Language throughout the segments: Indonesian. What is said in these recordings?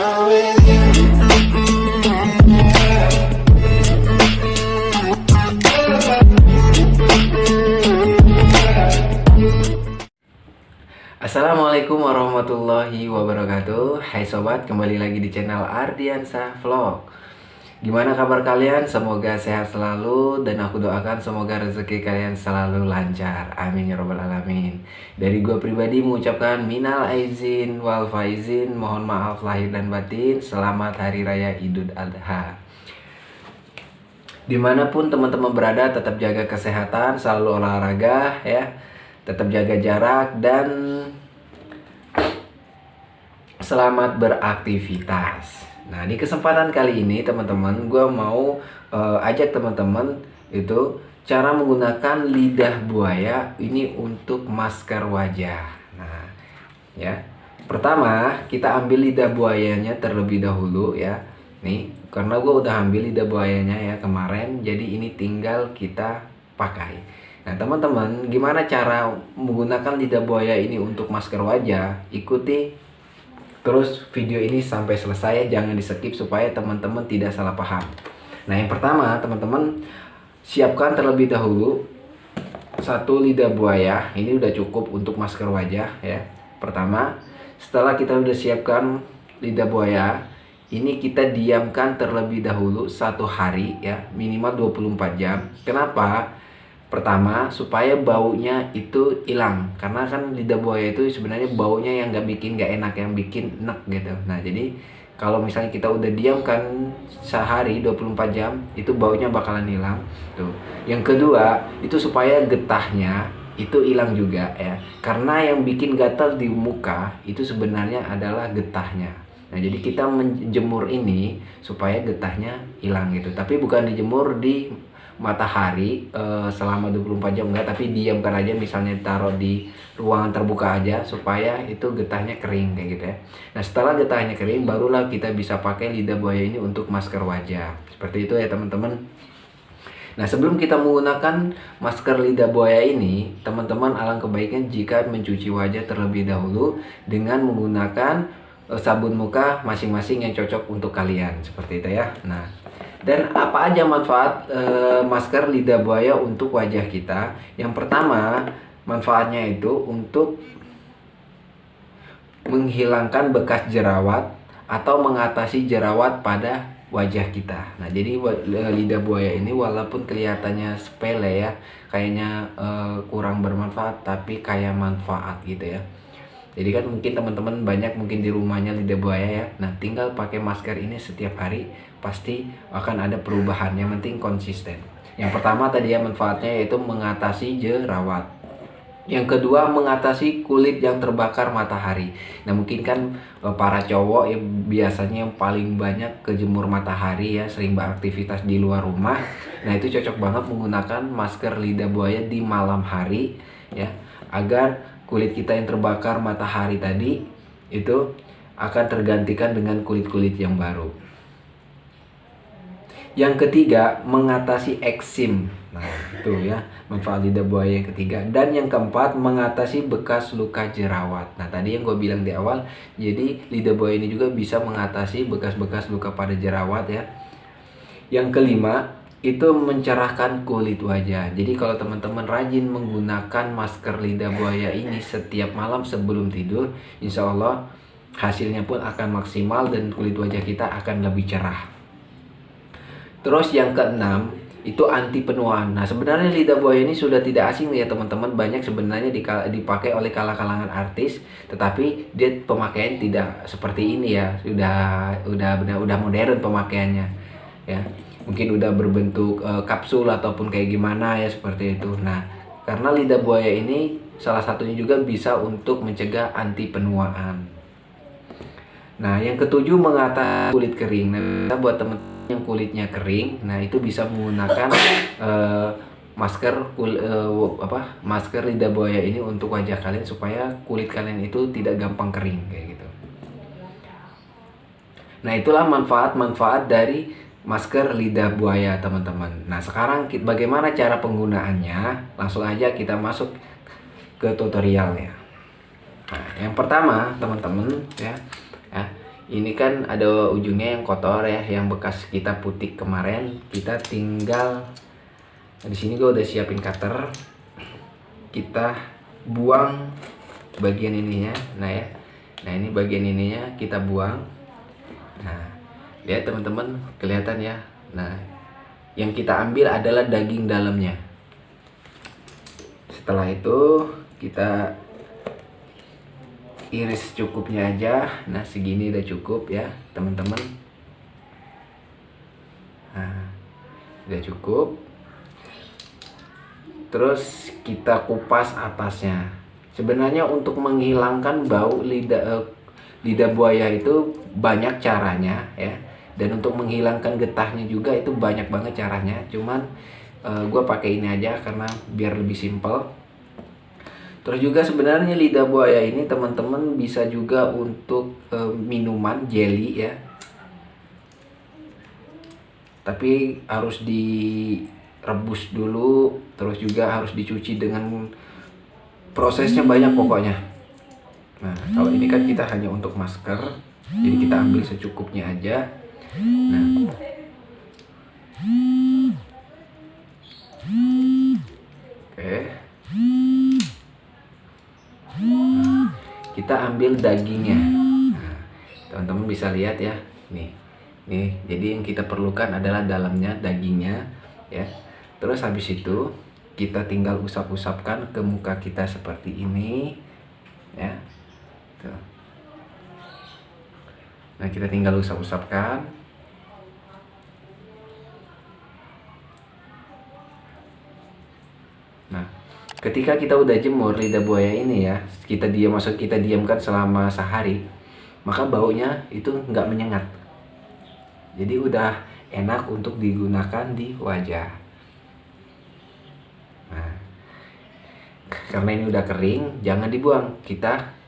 with you. Assalamualaikum warahmatullahi wabarakatuh. Hai sobat, kembali lagi di channel Ardiansa Vlog. Gimana kabar kalian? Semoga sehat selalu, dan aku doakan semoga rezeki kalian selalu lancar. Amin ya robbal alamin. Dari gue pribadi mengucapkan minal aizin wal faizin, mohon maaf lahir dan batin. Selamat Hari Raya Idul Adha. Dimanapun teman-teman berada, tetap jaga kesehatan, selalu olahraga ya, tetap jaga jarak, dan selamat beraktivitas. Nah, di kesempatan kali ini teman-teman, gue mau ajak teman-teman itu cara menggunakan lidah buaya ini untuk masker wajah. Nah, ya, pertama kita ambil lidah buayanya terlebih dahulu ya. Nih, karena gue udah ambil lidah buayanya ya kemarin, jadi ini tinggal kita pakai. Nah teman-teman, gimana cara menggunakan lidah buaya ini untuk masker wajah? Ikuti terus video ini sampai selesai, jangan di skip supaya teman-teman tidak salah paham. Nah yang pertama teman-teman, siapkan terlebih dahulu satu lidah buaya. Ini udah cukup untuk masker wajah ya. Pertama, setelah kita udah siapkan lidah buaya, ini kita diamkan terlebih dahulu 1 hari ya, minimal 24 jam. Kenapa? Pertama, supaya baunya itu hilang. Karena kan lidah buaya itu sebenarnya baunya yang gak enak, yang bikin enak gitu. Nah jadi kalau misalnya kita udah diamkan sehari 24 jam, itu baunya bakalan hilang tuh. Yang kedua, itu supaya getahnya itu hilang juga ya. Karena yang bikin gatal di muka itu sebenarnya adalah getahnya. Nah jadi kita menjemur ini supaya getahnya hilang gitu. Tapi bukan dijemur di matahari selama 24 jam, enggak, tapi diamkan aja, misalnya taruh di ruangan terbuka aja supaya itu getahnya kering kayak gitu ya. Nah setelah getahnya kering, barulah kita bisa pakai lidah buaya ini untuk masker wajah. Seperti itu ya teman-teman. Nah sebelum kita menggunakan masker lidah buaya ini, teman-teman alangkah baiknya jika mencuci wajah terlebih dahulu dengan menggunakan sabun muka masing-masing yang cocok untuk kalian, seperti itu ya. Nah, dan apa aja manfaat masker lidah buaya untuk wajah kita? Yang pertama, manfaatnya itu untuk menghilangkan bekas jerawat atau mengatasi jerawat pada wajah kita. Nah, jadi lidah buaya ini walaupun kelihatannya sepele ya, kayaknya kurang bermanfaat, tapi kayak manfaat gitu ya. Jadi kan mungkin teman-teman banyak mungkin di rumahnya lidah buaya ya. Nah tinggal pakai masker ini setiap hari, pasti akan ada perubahan. Yang penting konsisten. Yang pertama tadi ya manfaatnya yaitu mengatasi jerawat. Yang kedua, mengatasi kulit yang terbakar matahari. Nah mungkin kan para cowok ya biasanya yang paling banyak kejemur matahari ya, sering beraktivitas di luar rumah. Nah itu cocok banget menggunakan masker lidah buaya di malam hari ya, agar kulit kita yang terbakar matahari tadi itu akan tergantikan dengan kulit-kulit yang baru. Yang ketiga, mengatasi eksim. Nah itu ya manfaat lidah buaya yang ketiga. Dan yang keempat, mengatasi bekas luka jerawat. Nah tadi yang gue bilang di awal, jadi lidah buaya ini juga bisa mengatasi bekas-bekas luka pada jerawat ya. Yang kelima, itu mencerahkan kulit wajah. Jadi kalau teman-teman rajin menggunakan masker lidah buaya ini setiap malam sebelum tidur, insya Allah hasilnya pun akan maksimal dan kulit wajah kita akan lebih cerah. Terus yang keenam, itu anti penuaan. Nah sebenarnya lidah buaya ini sudah tidak asing ya teman-teman, banyak sebenarnya dipakai oleh kalangan artis, tetapi dia pemakaian tidak seperti ini ya, udah modern pemakaiannya ya. Mungkin udah berbentuk kapsul ataupun kayak gimana ya, seperti itu. Nah karena lidah buaya ini salah satunya juga bisa untuk mencegah anti penuaan. Nah yang ketujuh, mengatasi kulit kering. Nah buat teman-teman yang kulitnya kering, nah itu bisa menggunakan masker lidah buaya ini untuk wajah kalian supaya kulit kalian itu tidak gampang kering kayak gitu. Nah itulah manfaat-manfaat dari masker lidah buaya teman-teman. Nah sekarang bagaimana cara penggunaannya? Langsung aja kita masuk ke tutorialnya. Nah yang pertama teman-teman ya, ini kan ada ujungnya yang kotor ya, yang bekas kita putik kemarin. Kita tinggal di sini gue udah siapin cutter. Kita buang bagian ininya. Nah ya. Nah, ini bagian ininya kita buang. Nah, lihat teman-teman, kelihatan ya. Nah, yang kita ambil adalah daging dalamnya. Setelah itu kita iris cukupnya aja. Nah, segini udah cukup ya teman-teman. Nah, udah cukup. Terus kita kupas atasnya. Sebenarnya untuk menghilangkan bau lidah buaya itu banyak caranya ya. Dan untuk menghilangkan getahnya juga itu banyak banget caranya. Cuman gue pakai ini aja karena biar lebih simpel. Terus juga sebenarnya lidah buaya ini teman-teman bisa juga untuk minuman jelly ya. Tapi harus direbus dulu, terus juga harus dicuci dengan prosesnya banyak pokoknya. Nah, kalau ini kan kita hanya untuk masker, jadi kita ambil secukupnya aja. Nah, oke. Kita ambil dagingnya. Nah, teman-teman bisa lihat ya, nih. Jadi yang kita perlukan adalah dalamnya, dagingnya, ya. Terus habis itu kita tinggal usap-usapkan ke muka kita seperti ini, ya. Tuh. Nah, kita tinggal usap-usapkan. Nah, ketika kita udah jemur lidah buaya ini ya, kita diamkan selama sehari, maka baunya itu nggak menyengat. Jadi udah enak untuk digunakan di wajah. Nah, karena ini udah kering, jangan dibuang. Kita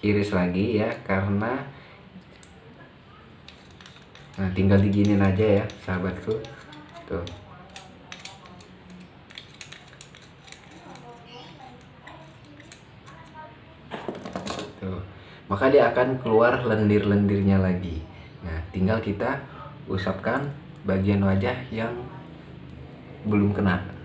iris lagi ya, karena nah tinggal diginin aja ya, sahabatku. Tuh. Tuh. Maka dia akan keluar lendir-lendirnya lagi. Nah, tinggal kita usapkan bagian wajah yang belum kena.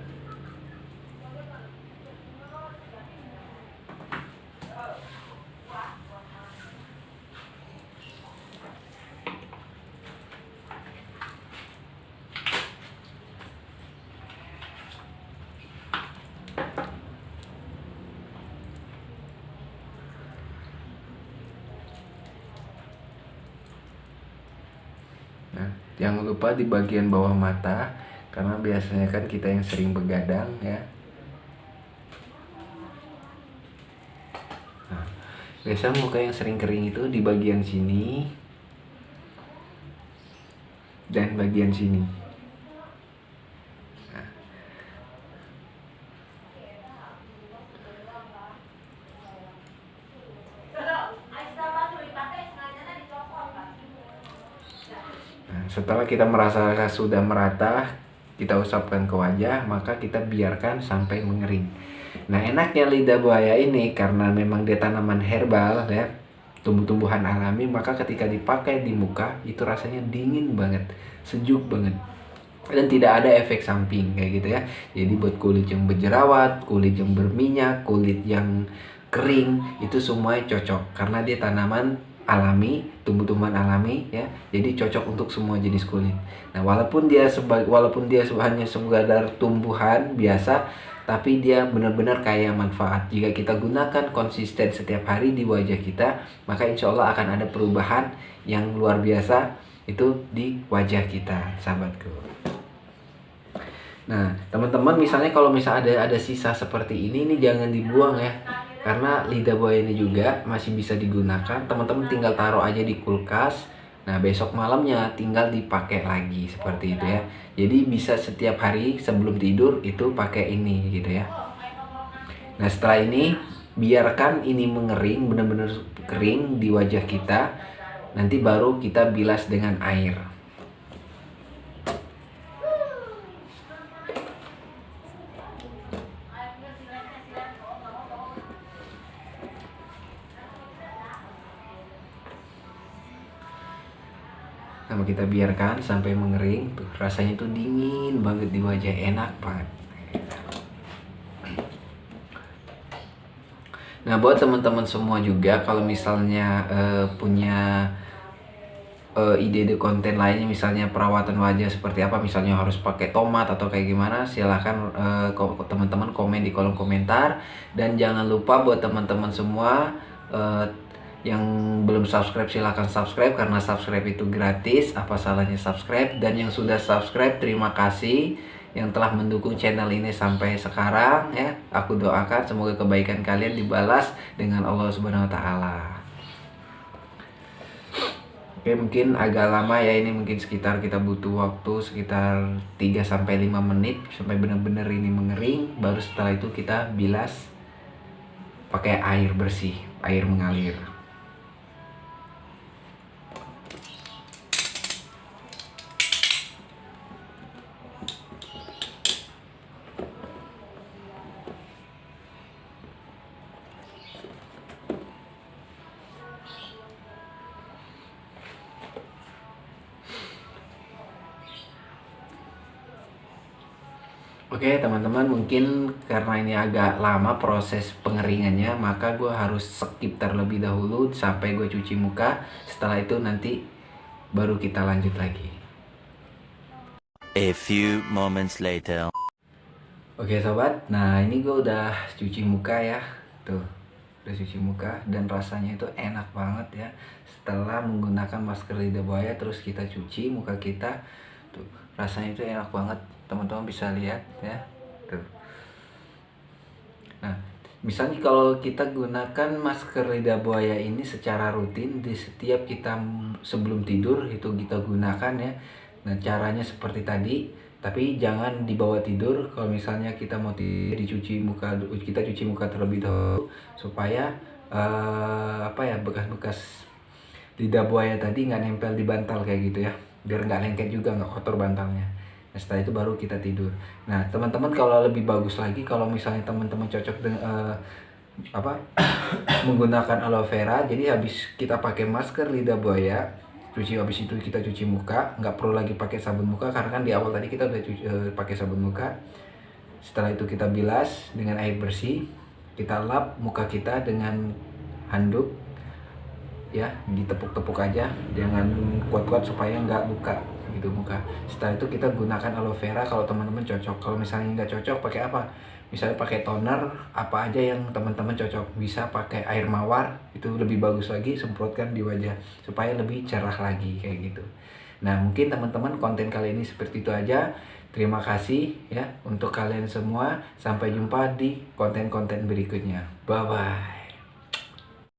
Nah, jangan lupa di bagian bawah mata, karena biasanya kan kita yang sering begadang ya. Nah, biasa muka yang sering kering itu di bagian sini dan bagian sini. Setelah kita merasa sudah merata, kita usapkan ke wajah, maka kita biarkan sampai mengering. Nah, enaknya lidah buaya ini karena memang dia tanaman herbal ya, tumbuh-tumbuhan alami, maka ketika dipakai di muka itu rasanya dingin banget, sejuk banget. Dan tidak ada efek samping kayak gitu ya. Jadi buat kulit yang berjerawat, kulit yang berminyak, kulit yang kering, itu semuanya cocok karena dia tanaman alami, tumbuh-tumbuhan alami ya. Jadi cocok untuk semua jenis kulit. Nah, walaupun dia hanya sekadar tumbuhan biasa, tapi dia benar-benar kaya manfaat. Jika kita gunakan konsisten setiap hari di wajah kita, maka insya Allah akan ada perubahan yang luar biasa itu di wajah kita, sahabatku. Nah, teman-teman misalnya kalau ada sisa seperti ini jangan dibuang ya. Karena lidah buaya ini juga masih bisa digunakan. Teman-teman tinggal taruh aja di kulkas. Nah, besok malamnya tinggal dipakai lagi seperti itu ya. Jadi bisa setiap hari sebelum tidur itu pakai ini gitu ya. Nah, setelah ini biarkan ini mengering, benar-benar kering di wajah kita. Nanti baru kita bilas dengan air. Nah, kita biarkan sampai mengering. Tuh, rasanya tuh dingin banget di wajah, enak banget. Nah, buat teman-teman semua juga, kalau misalnya punya ide-ide konten lainnya, misalnya perawatan wajah seperti apa, misalnya harus pakai tomat atau kayak gimana, silahkan teman-teman komen di kolom komentar. Dan jangan lupa buat teman-teman semua yang belum subscribe, silahkan subscribe, karena subscribe itu gratis. Apa salahnya subscribe? Dan yang sudah subscribe, terima kasih yang telah mendukung channel ini sampai sekarang ya. Aku doakan semoga kebaikan kalian dibalas dengan Allah Subhanahu wa taala. Oke, mungkin agak lama ya ini, mungkin sekitar kita butuh waktu sekitar 3-5 menit sampai benar-benar ini mengering. Baru setelah itu kita bilas pakai air bersih, air mengalir. Oke teman-teman, mungkin karena ini agak lama proses pengeringannya, maka gue harus skip terlebih dahulu sampai gue cuci muka. Setelah itu nanti baru kita lanjut lagi. A few moments later. Oke sobat, nah ini gue udah cuci muka ya. Tuh, udah cuci muka dan rasanya itu enak banget ya. Setelah menggunakan masker lidah buaya terus kita cuci muka kita, tuh rasanya itu enak banget. Teman-teman bisa lihat ya. Tuh. Nah, misalnya kalau kita gunakan masker lidah buaya ini secara rutin di setiap kita sebelum tidur itu kita gunakan ya. Nah, caranya seperti tadi, tapi jangan dibawa tidur. Kalau misalnya kita mau tidur, dicuci muka, kita cuci muka terlebih dahulu supaya bekas-bekas lidah buaya tadi nggak nempel di bantal kayak gitu ya, biar nggak lengket juga, nggak kotor bantalnya. Nah, setelah itu baru kita tidur. Nah teman-teman, kalau lebih bagus lagi kalau misalnya teman-teman cocok dengan menggunakan aloe vera. Jadi habis kita pakai masker lidah buaya, habis itu kita cuci muka, nggak perlu lagi pakai sabun muka karena kan di awal tadi kita udah pakai sabun muka. Setelah itu kita bilas dengan air bersih, kita lap muka kita dengan handuk ya, ditepuk-tepuk aja, jangan kuat-kuat supaya nggak buka gitu muka. Setelah itu kita gunakan aloe vera kalau teman-teman cocok. Kalau misalnya nggak cocok, pakai apa? Misalnya pakai toner, apa aja yang teman-teman cocok. Bisa pakai air mawar, itu lebih bagus lagi, semprotkan di wajah supaya lebih cerah lagi kayak gitu. Nah mungkin teman-teman konten kali ini seperti itu aja. Terima kasih ya untuk kalian semua. Sampai jumpa di konten-konten berikutnya. Bye bye.